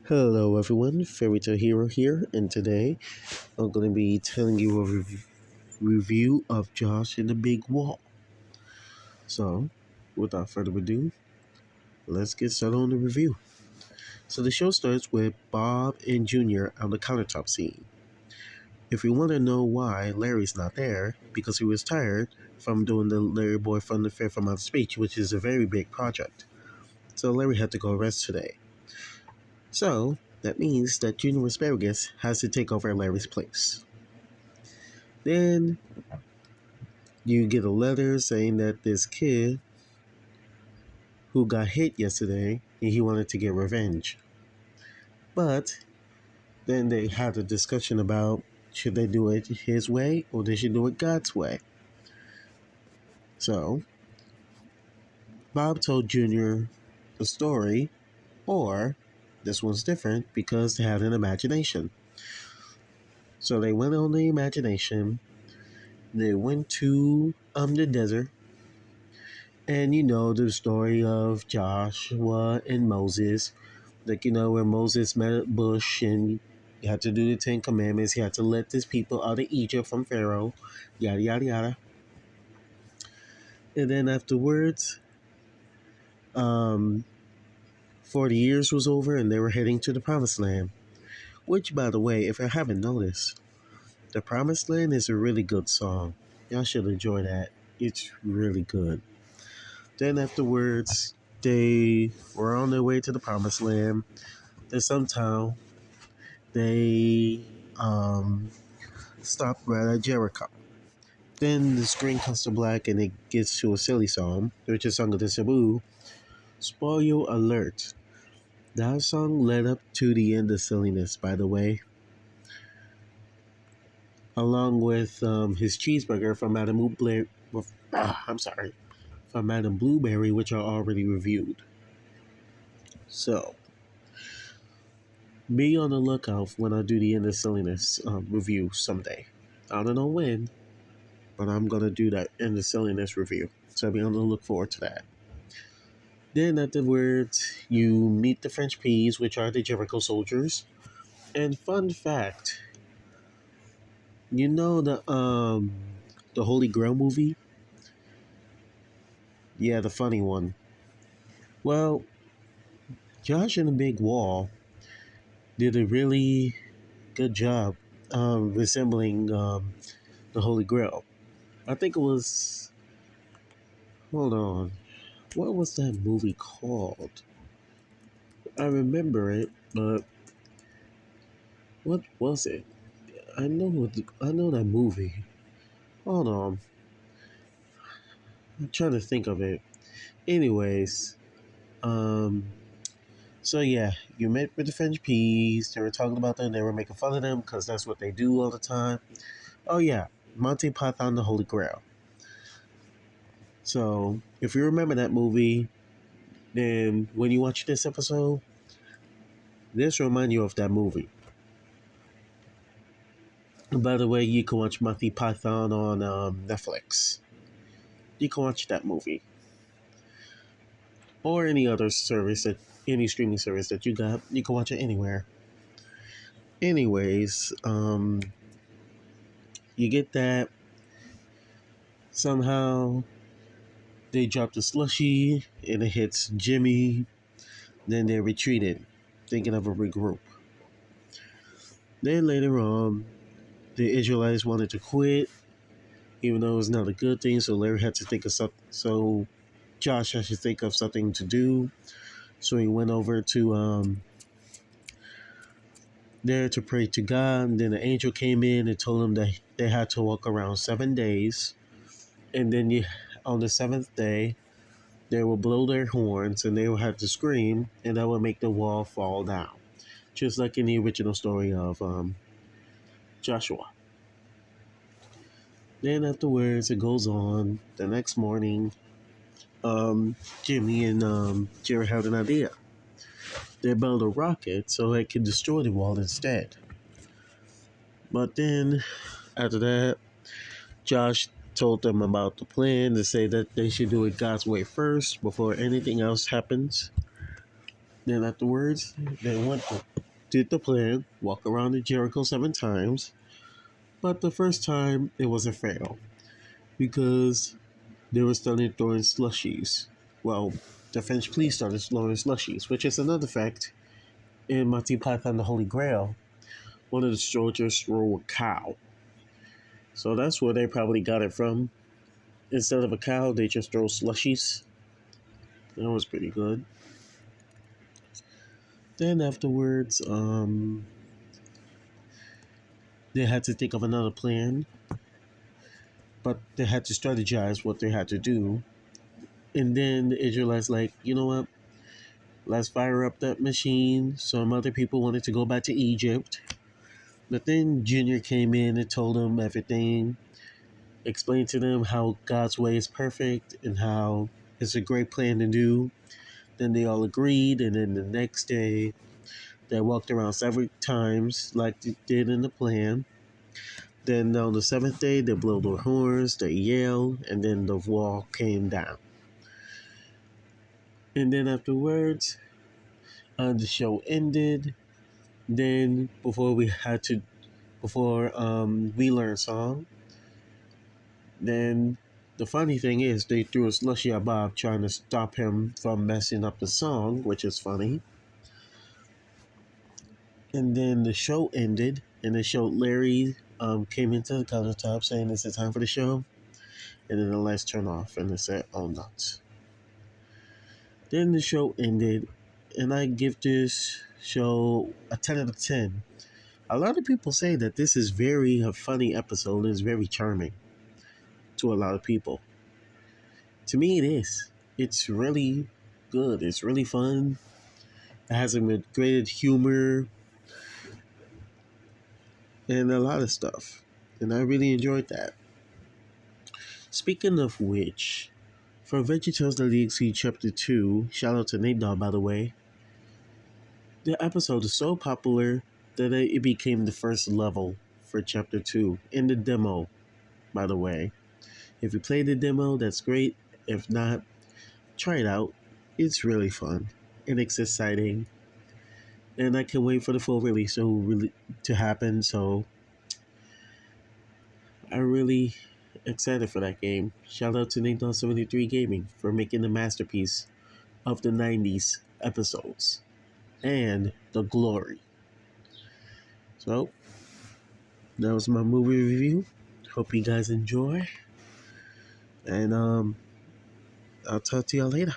Hello everyone, Fairy Tale Hero here, and today I'm going to be telling you a review of Josh and the Big Wall. So, without further ado, let's get started on the review. So the show starts with Bob and Junior on the countertop scene. If you want to know why Larry's not there, because he was tired from doing the Larry Boy Fun Fair from Outer Space, which is a very big project. So Larry had to go rest today. So, that means that Junior Asparagus has to take over Larry's place. Then you get a letter saying that this kid who got hit yesterday and he wanted to get revenge. But then they had a discussion about should they do it his way or they should do it God's way. So Bob told Junior a story, or this one's different because they had an imagination. So they went on the imagination. They went to the desert. And you know the story of Joshua and Moses. Like, where Moses met a bush and he had to do the Ten Commandments. He had to let his people out of Egypt from Pharaoh. Yada, yada, yada. And then afterwards, um, 40 years was over and they were heading to the Promised Land. Which, by the way, if I haven't noticed, the Promised Land is a really good song. Y'all should enjoy that. It's really good. Then afterwards, they were on their way to the Promised Land. Then somehow they stopped right at Jericho. Then the screen comes to black and it gets to a silly song, which is sung of the Cebu. Spoiler alert. That song led up to the end of silliness, by the way. Along with his cheeseburger from Madame Blueberry. From Madame Blueberry, which I already reviewed. So, be on the lookout when I do the end of silliness review someday. I don't know when, but I'm gonna do that end of silliness review. So be on the look forward to that. Then afterwards, you meet the French peas, which are the Jericho soldiers. And fun fact, you know the Holy Grail movie? Yeah, the funny one. Well, Josh and the Big Wall did a really good job resembling the Holy Grail. I think it was. Hold on. What was that movie called? I remember it, but what was it? I know that movie. Hold on. I'm trying to think of it. Anyways, um, so yeah, you met with the French peas. They were talking about them. They were making fun of them because that's what they do all the time. Oh yeah, Monty Python the Holy Grail. So if you remember that movie, then when you watch this episode, this will remind you of that movie. And by the way, you can watch Monty Python on Netflix. You can watch that movie or any other service that any streaming service that you got. You can watch it anywhere. Anyways, you get that. Somehow they drop the slushy and it hits Jimmy. Then they retreated, thinking of a regroup. Then later on, the Israelites wanted to quit, even though it was not a good thing. So Larry had to think of something. So Josh had to think of something to do. So he went over to there to pray to God. And then the angel came in and told him that they had to walk around 7 days. And then on the seventh day, they will blow their horns and they will have to scream, and that will make the wall fall down. Just like in the original story of Joshua. Then afterwards, it goes on. The next morning, Jimmy and Jerry had an idea. They built a rocket so it could destroy the wall instead. But then, after that, Josh told them about the plan to say that they should do it God's way first before anything else happens. Then afterwards, they did the plan, walk around the Jericho 7 times. But the first time, it was a fail because they were starting throwing slushies. Well, the French police started throwing slushies, which is another fact. In Monty Python the Holy Grail, one of the soldiers threw a cow. So that's where they probably got it from. Instead of a cow, they just throw slushies. That was pretty good. Then afterwards, they had to think of another plan, but they had to strategize what they had to do. And then the Israelites like, you know what? Let's fire up that machine. Some other people wanted to go back to Egypt. But then Junior came in and told them everything, explained to them how God's way is perfect and how it's a great plan to do. Then they all agreed, and then the next day they walked around several times like they did in the plan. Then on the seventh day, they blew their horns, they yelled, and then the wall came down. And then afterwards, the show ended. Then before we learned song, then the funny thing is they threw a slushy at Bob trying to stop him from messing up the song, which is funny. And then the show ended, and it showed Larry came into the countertop saying it's the time for the show. And then the lights turned off, and it said, "Oh nuts." Then the show ended, and I give this show a 10 out of 10. A lot of people say that this is very a funny episode and it's very charming to a lot of people. To me, it is. It's really good. It's really fun. It has a great humor and a lot of stuff. And I really enjoyed that. Speaking of which, for VeggieTales The Legacy Chapter 2, shout out to Nate Dogg, by the way, the episode is so popular that it became the first level for Chapter 2 in the demo, by the way. If you play the demo, that's great. If not, try it out. It's really fun and it's exciting. And I can't wait for the full release to happen, so I'm really excited for that game. Shout out to Nintendo73 Gaming for making the masterpiece of the 90s episodes and the glory. So, that was my movie review. Hope you guys enjoy. And I'll talk to y'all later.